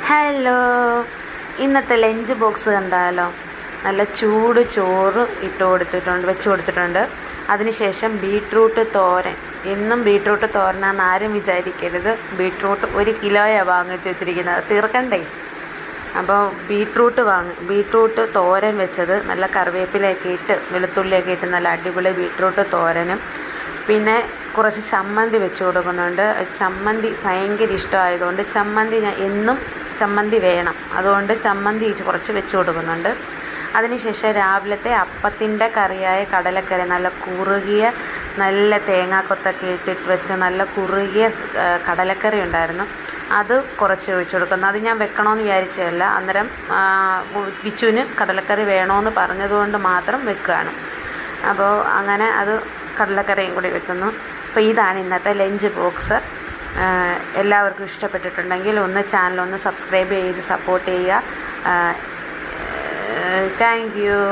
Hello, ഇന്നത്തെ lunch box കണ്ടാലോ. നല്ല ചൂട് ചോറ് വെച്ച് കൊടുത്തിട്ടുണ്ട്. അതിനുശേഷം ബീട്രൂട്ട് തോരൻ. എന്നും ബീട്രൂട്ട് തോരനാണെന്ന് ആരും വിചാരിക്കരുത്. ബീട്രൂട്ട് 1 കിലോയാണ് വാങ്ങിച്ച് വെച്ചിരിക്കുന്നത്, തീർക്കണ്ടേ. അപ്പോൾ ബീട്രൂട്ട് തോരൻ വെച്ചത് നല്ല കറിവേപ്പിലയൊക്കെ ഇട്ട് വെളുത്തുള്ളിയൊക്കെ ഇട്ട് നല്ല അടിപൊളി ബീട്രൂട്ട് തോരനും, പിന്നെ കുറച്ച് ചമ്മന്തി വെച്ച് കൊടുക്കുന്നുണ്ട്. ചമ്മന്തി ഭയങ്കര ഇഷ്ടമായതുകൊണ്ട് ഞാൻ എന്നും ചമ്മന്തി വേണം, അതുകൊണ്ട് ചമ്മന്തി കുറച്ച് വെച്ച് കൊടുക്കുന്നുണ്ട്. അതിനുശേഷം രാവിലത്തെ അപ്പത്തിൻ്റെ കറിയായ കടലക്കറി, നല്ല കുറുകിയ നല്ല തേങ്ങാക്കൊത്തൊക്കെ ഇട്ടിട്ട് വെച്ച നല്ല കുറുകിയ കടലക്കറി ഉണ്ടായിരുന്നു. അത് കുറച്ച് ഒഴിച്ച് കൊടുക്കുന്നു. അത് ഞാൻ വെക്കണമെന്ന് വിചാരിച്ചതല്ല, അന്നേരം വിച്ചുവിന് കടലക്കറി വേണമെന്ന് പറഞ്ഞതുകൊണ്ട് മാത്രം വെക്കുകയാണ്. അപ്പോൾ അങ്ങനെ അത് കടലക്കറിയും കൂടി വെക്കുന്നു. അപ്പോൾ ഇതാണ് ഇന്നത്തെ ലഞ്ച് ബോക്സ്. എല്ലാവർക്കും ഇഷ്ടപ്പെട്ടിട്ടുണ്ടെങ്കിൽ ചാനൽ സബ്സ്ക്രൈബ് ചെയ്ത് സപ്പോർട്ട് ചെയ്യുക. Thank you.